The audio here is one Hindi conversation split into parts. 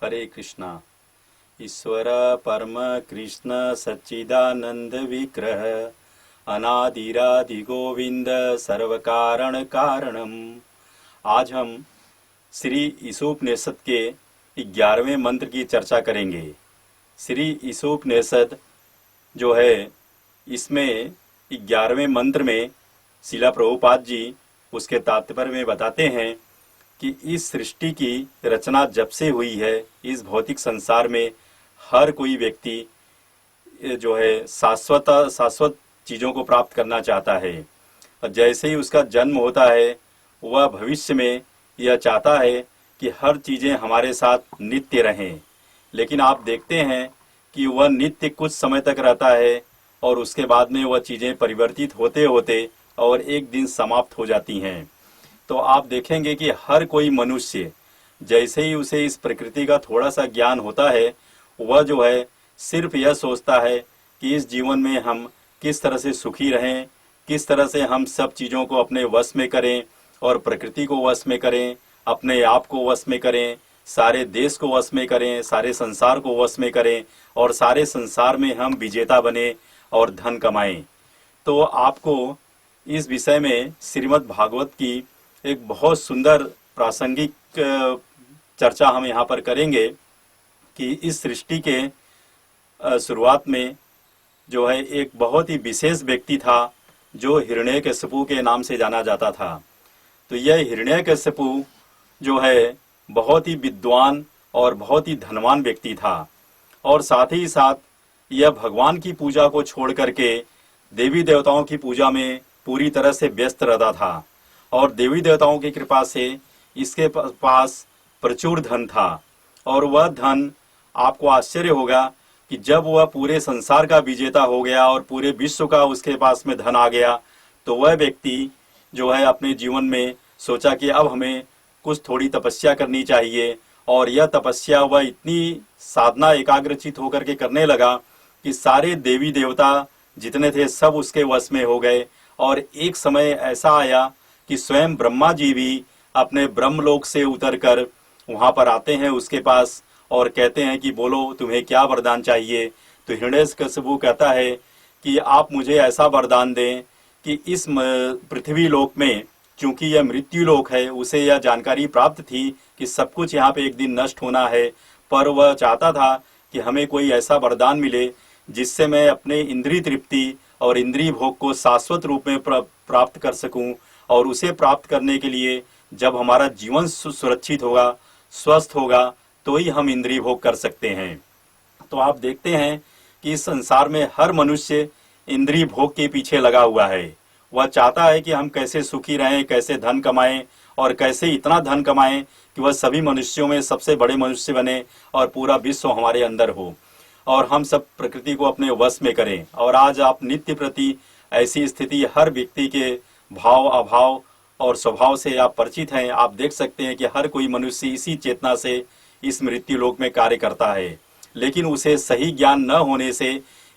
हरे कृष्णा। ईश्वर परम कृष्ण सच्चिदानंद विग्रह अनादिरादि गोविंद सर्व कारण कारणम। आज हम श्री ईशोपनिषद के 11वें मंत्र की चर्चा करेंगे। श्री ईशोपनिषद जो है, इसमें 11वें मंत्र में शिला प्रभुपाद जी उसके तात्पर्य में बताते हैं कि इस सृष्टि की रचना जब से हुई है, इस भौतिक संसार में हर कोई व्यक्ति जो है शाश्वत चीज़ों को प्राप्त करना चाहता है। और जैसे ही उसका जन्म होता है, वह भविष्य में यह चाहता है कि हर चीज़ें हमारे साथ नित्य रहें। लेकिन आप देखते हैं कि वह नित्य कुछ समय तक रहता है और उसके बाद में वह चीज़ें परिवर्तित होते होते और एक दिन समाप्त हो जाती हैं। तो आप देखेंगे कि हर कोई मनुष्य जैसे ही उसे इस प्रकृति का थोड़ा सा ज्ञान होता है, वह जो है सिर्फ यह सोचता है कि इस जीवन में हम किस तरह से सुखी रहें, किस तरह से हम सब चीज़ों को अपने वश में करें और प्रकृति को वश में करें, अपने आप को वश में करें, सारे देश को वश में करें, सारे संसार को वश में करें और सारे संसार में हम विजेता बने और धन कमाएं। तो आपको इस विषय में श्रीमद् भागवत की एक बहुत सुंदर प्रासंगिक चर्चा हम यहाँ पर करेंगे कि इस सृष्टि के शुरुआत में जो है एक बहुत ही विशेष व्यक्ति था जो हिरण्यकशिपु के नाम से जाना जाता था। तो यह हिरण्यकशिपु जो है बहुत ही विद्वान और बहुत ही धनवान व्यक्ति था और साथ ही साथ यह भगवान की पूजा को छोड़ करके देवी देवताओं की पूजा में पूरी तरह से व्यस्त रहता था और देवी देवताओं की कृपा से इसके पास प्रचुर धन था। और वह धन, आपको आश्चर्य होगा कि जब वह पूरे संसार का विजेता हो गया और पूरे विश्व का उसके पास में धन आ गया, तो वह व्यक्ति जो है अपने जीवन में सोचा कि अब हमें कुछ थोड़ी तपस्या करनी चाहिए। और यह तपस्या वह इतनी साधना एकाग्रचित होकर के करने लगा कि सारे देवी देवता जितने थे सब उसके वश में हो गए। और एक समय ऐसा आया कि स्वयं ब्रह्मा जी भी अपने ब्रह्मलोक से उतरकर वहां पर आते हैं उसके पास और कहते हैं कि बोलो तुम्हें क्या वरदान चाहिए। तो हिरण्यकशिपु कहता है कि आप मुझे ऐसा वरदान दें कि इस पृथ्वी लोक में, चूंकि यह मृत्यु लोक है, उसे यह जानकारी प्राप्त थी कि सब कुछ यहाँ पे एक दिन नष्ट होना है, पर वह चाहता था कि हमें कोई ऐसा वरदान मिले जिससे मैं अपने इंद्रिय तृप्ति और इंद्रिय भोग को शाश्वत रूप में प्राप्त कर सकूं। और उसे प्राप्त करने के लिए जब हमारा जीवन सुरक्षित होगा, स्वस्थ होगा, तो ही हम इंद्रिय भोग कर सकते हैं। तो आप देखते हैं कि इस संसार में हर मनुष्य इंद्रिय भोग के पीछे लगा हुआ है। वह चाहता है कि हम कैसे सुखी रहें, कैसे धन कमाएं और कैसे इतना धन कमाएं कि वह सभी मनुष्यों में सबसे बड़े मनुष्य बने और पूरा विश्व हमारे अंदर हो और हम सब प्रकृति को अपने वश में करें। और आज आप नित्य प्रति ऐसी स्थिति हर व्यक्ति के भाव अभाव और स्वभाव से आप परिचित हैं। आप देख सकते हैं कि हर कोई मनुष्य इसी चेतना से इस मृत्यु लोक में कार्य करता है, लेकिन उसे सही ज्ञान न होने से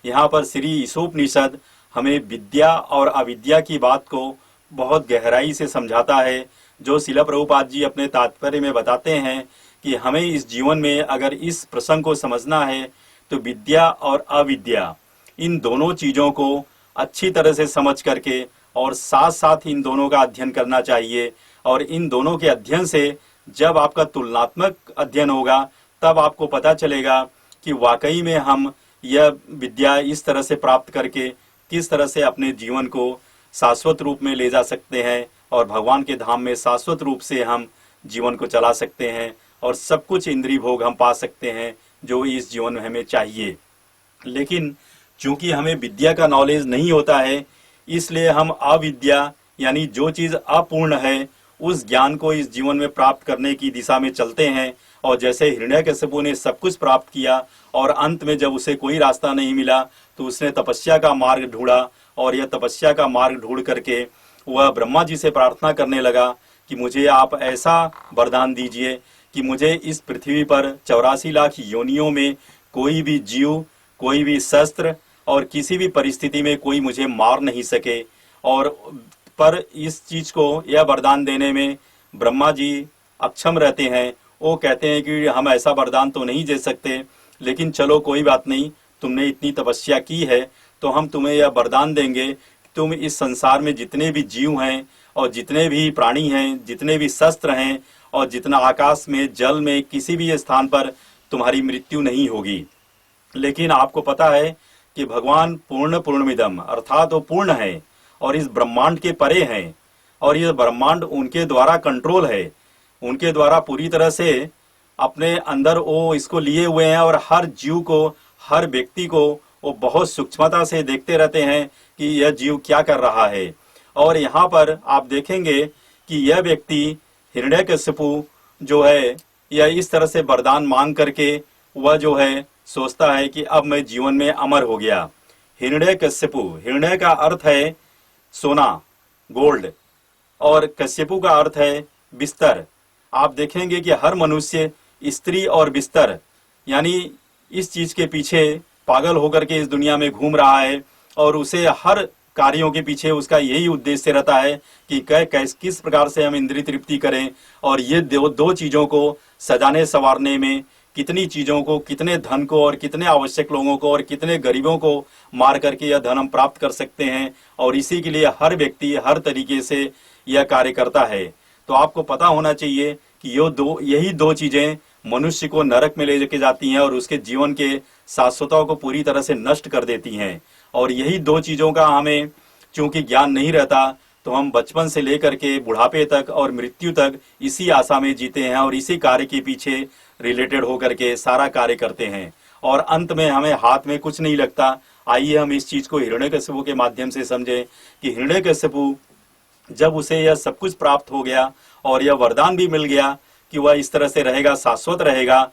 यहाँ पर श्री ईशोपनिषद हमें विद्या और अविद्या की बात को बहुत गहराई से समझाता है। जो शिला प्रभुपाद जी अपने तात्पर्य में बताते हैं कि हमें इस जीवन में अगर इस प्रसंग को समझना है तो विद्या और अविद्या, इन दोनों चीज़ों को अच्छी तरह से समझ करके और साथ साथ इन दोनों का अध्ययन करना चाहिए। और इन दोनों के अध्ययन से जब आपका तुलनात्मक अध्ययन होगा, तब आपको पता चलेगा कि वाकई में हम यह विद्या इस तरह से प्राप्त करके किस तरह से अपने जीवन को शाश्वत रूप में ले जा सकते हैं और भगवान के धाम में शाश्वत रूप से हम जीवन को चला सकते हैं और सब कुछ इंद्रिय भोग हम पा सकते हैं जो इस जीवन में हमें चाहिए। लेकिन चूंकि हमें विद्या का नॉलेज नहीं होता है, इसलिए हम अविद्या यानी जो चीज़ अपूर्ण है उस ज्ञान को इस जीवन में प्राप्त करने की दिशा में चलते हैं। और जैसे हिरण्यकशिपु ने सब कुछ प्राप्त किया और अंत में जब उसे कोई रास्ता नहीं मिला तो उसने तपस्या का मार्ग ढूंढा और यह तपस्या का मार्ग ढूंढ करके वह ब्रह्मा जी से प्रार्थना करने लगा कि मुझे आप ऐसा वरदान दीजिए कि मुझे इस पृथ्वी पर 84 लाख योनियों में कोई भी जीव, कोई भी शस्त्र और किसी भी परिस्थिति में कोई मुझे मार नहीं सके। और पर इस चीज को, यह वरदान देने में ब्रह्मा जी अक्षम रहते हैं। वो कहते हैं कि हम ऐसा वरदान तो नहीं दे सकते, लेकिन चलो कोई बात नहीं, तुमने इतनी तपस्या की है तो हम तुम्हें यह वरदान देंगे, तुम इस संसार में जितने भी जीव हैं और जितने भी प्राणी हैं, जितने भी शस्त्र हैं और जितना आकाश में, जल में, किसी भी स्थान पर तुम्हारी मृत्यु नहीं होगी। लेकिन आपको पता है कि भगवान पूर्णमिदम अर्थात वो पूर्ण है और इस ब्रह्मांड के परे हैं, और ये ब्रह्मांड उनके द्वारा कंट्रोल है, उनके द्वारा पूरी तरह से अपने अंदर वो इसको लिए हुए हैं, और हर जीव को, हर व्यक्ति को वो बहुत सूक्ष्मता से देखते रहते हैं कि यह जीव क्या कर रहा है। और यहाँ पर आप देखेंगे कि यह व्यक्ति हिरण्यकशिपु जो है, यह इस तरह से वरदान मांग करके वह जो है सोचता है कि अब मैं जीवन में अमर हो गया। हिरण्यकशिपु, हिरण्य का अर्थ है सोना, गोल्ड, और कश्यपु का अर्थ है बिस्तर। आप देखेंगे कि हर मनुष्य स्त्री और बिस्तर यानी इस चीज के पीछे पागल होकर के इस दुनिया में घूम रहा है, और उसे हर कार्यों के पीछे उसका यही उद्देश्य रहता है कि किस प्रकार से हम इंद्रिय तृप्ति करें, और ये दो चीजों को सजाने संवारने में कितनी चीजों को, कितने धन को और कितने आवश्यक लोगों को और कितने गरीबों को मार करके यह धन हम प्राप्त कर सकते हैं, और इसी के लिए हर व्यक्ति हर तरीके से यह कार्य करता है। तो आपको पता होना चाहिए कि यही दो चीजें मनुष्य को नरक में ले जाके जाती हैं और उसके जीवन के शाश्वतता को पूरी तरह से नष्ट कर देती हैं। और यही दो चीजों का हमें चूंकि ज्ञान नहीं रहता, तो हम बचपन से लेकर के बुढ़ापे तक और मृत्यु तक इसी आशा में जीते हैं और इसी कार्य के पीछे रिलेटेड होकर के सारा कार्य करते हैं, और अंत में हमें हाथ में कुछ नहीं लगता। आइए हम इस चीज को हिरण्यकशिपु के माध्यम से समझें कि हिरण्यकशिपु जब उसे यह सब कुछ प्राप्त हो गया और यह वरदान भी मिल गया कि वह इस तरह से रहेगा, शाश्वत रहेगा,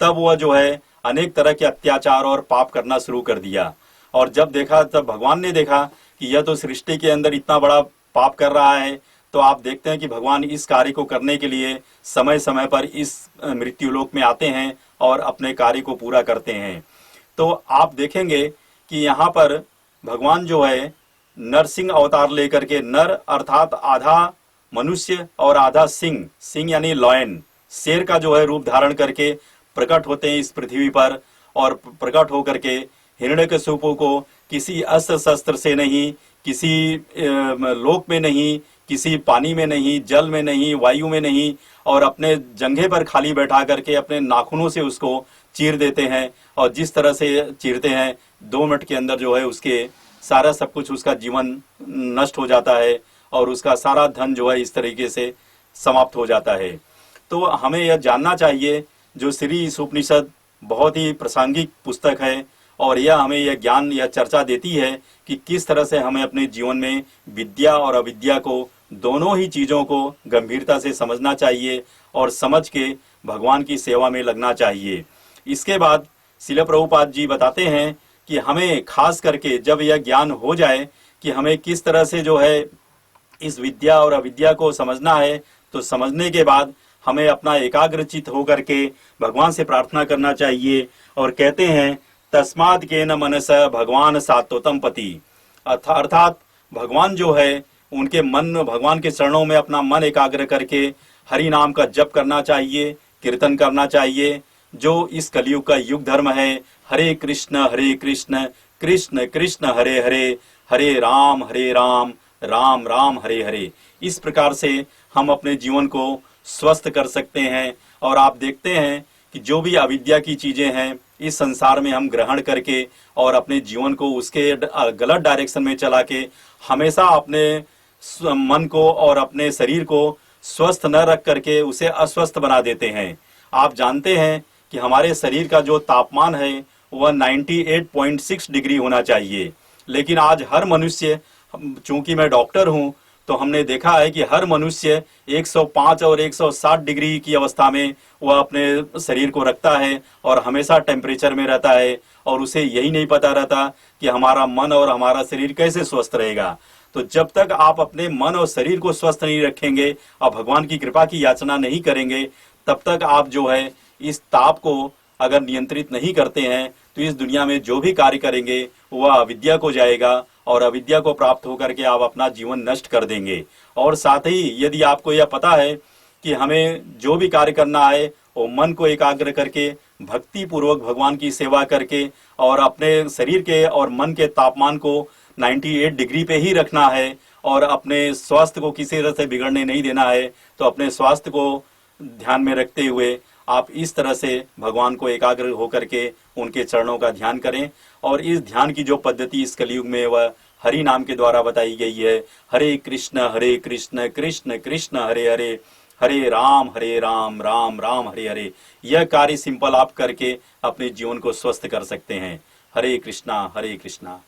तब वह जो है अनेक तरह के अत्याचार और पाप करना शुरू कर दिया। और जब देखा, तब भगवान ने देखा कि यह तो सृष्टि के अंदर इतना बड़ा पाप कर रहा है, तो आप देखते हैं कि भगवान इस कार्य को करने के लिए समय समय पर इस मृत्युलोक में आते हैं और अपने कार्य को पूरा करते हैं। तो आप देखेंगे कि यहाँ पर भगवान जो है नरसिंह अवतार लेकर के, नर अर्थात आधा मनुष्य और आधा सिंह, सिंह यानी लॉयन, शेर का जो है रूप धारण करके प्रकट होते हैं इस पृथ्वी पर, और प्रकट होकर के हिरण्यकशिपु को किसी अस्त्र शस्त्र से नहीं, किसी लोक में नहीं, किसी पानी में नहीं, जल में नहीं, वायु में नहीं, और अपने जंघे पर खाली बैठा करके अपने नाखूनों से उसको चीर देते हैं, और जिस तरह से चीरते हैं 2 मिनट के अंदर जो है उसके सारा सब कुछ, उसका जीवन नष्ट हो जाता है और उसका सारा धन जो है इस तरीके से समाप्त हो जाता है। तो हमें यह जानना चाहिए, जो श्री उपनिषद बहुत ही प्रासंगिक पुस्तक है, और यह हमें यह ज्ञान, यह चर्चा देती है कि किस तरह से हमें अपने जीवन में विद्या और अविद्या को, दोनों ही चीजों को गंभीरता से समझना चाहिए और समझ के भगवान की सेवा में लगना चाहिए। इसके बाद श्रील प्रभुपाद जी बताते हैं कि हमें खास करके जब यह ज्ञान हो जाए कि हमें किस तरह से जो है इस विद्या और अविद्या को समझना है, तो समझने के बाद हमें अपना एकाग्रचित होकर के भगवान से प्रार्थना करना चाहिए। और कहते हैं तस्माद के न मनस भगवान सात्वतम पति, अर्थात भगवान जो है उनके मन, भगवान के चरणों में अपना मन एकाग्र करके हरि नाम का जप करना चाहिए, कीर्तन करना चाहिए, जो इस कलयुग का युग धर्म है। हरे कृष्ण कृष्ण कृष्ण हरे हरे, हरे राम राम राम हरे हरे। इस प्रकार से हम अपने जीवन को स्वस्थ कर सकते हैं। और आप देखते हैं कि जो भी अविद्या की चीजें हैं इस संसार में हम ग्रहण करके और अपने जीवन को उसके गलत डायरेक्शन में चला के हमेशा अपने मन को और अपने शरीर को स्वस्थ न रख करके उसे अस्वस्थ बना देते हैं। आप जानते हैं कि हमारे शरीर का जो तापमान है वह 98.6 डिग्री होना चाहिए, लेकिन आज हर मनुष्य, चूंकि मैं डॉक्टर हूं, तो हमने देखा है कि हर मनुष्य 105 और 160 डिग्री की अवस्था में वह अपने शरीर को रखता है और हमेशा टेम्परेचर में रहता है, और उसे यही नहीं पता रहता कि हमारा मन और हमारा शरीर कैसे स्वस्थ रहेगा। तो जब तक आप अपने मन और शरीर को स्वस्थ नहीं रखेंगे और भगवान की कृपा की याचना नहीं करेंगे, तब तक आप जो है इस ताप को अगर नियंत्रित नहीं करते हैं तो इस दुनिया में जो भी कार्य करेंगे वह अविद्या को जाएगा, और अविद्या को प्राप्त होकर के आप अपना जीवन नष्ट कर देंगे। और साथ ही यदि आपको यह पता है कि हमें जो भी कार्य करना है और मन को एकाग्र करके भक्ति पूर्वक भगवान की सेवा करके और अपने शरीर के और मन के तापमान को 98 डिग्री पे ही रखना है और अपने स्वास्थ्य को किसी तरह से बिगड़ने नहीं देना है। तो अपने स्वास्थ्य को ध्यान में रखते हुए आप इस तरह से भगवान को एकाग्र होकर के उनके चरणों का ध्यान करें। और इस ध्यान की जो पद्धति इस कलयुग में वह हरि नाम के द्वारा बताई गई है। हरे कृष्ण कृष्ण कृष्ण हरे हरे, हरे राम राम राम हरे हरे। यह कार्य सिंपल आप करके अपने जीवन को स्वस्थ कर सकते हैं। हरे कृष्णा।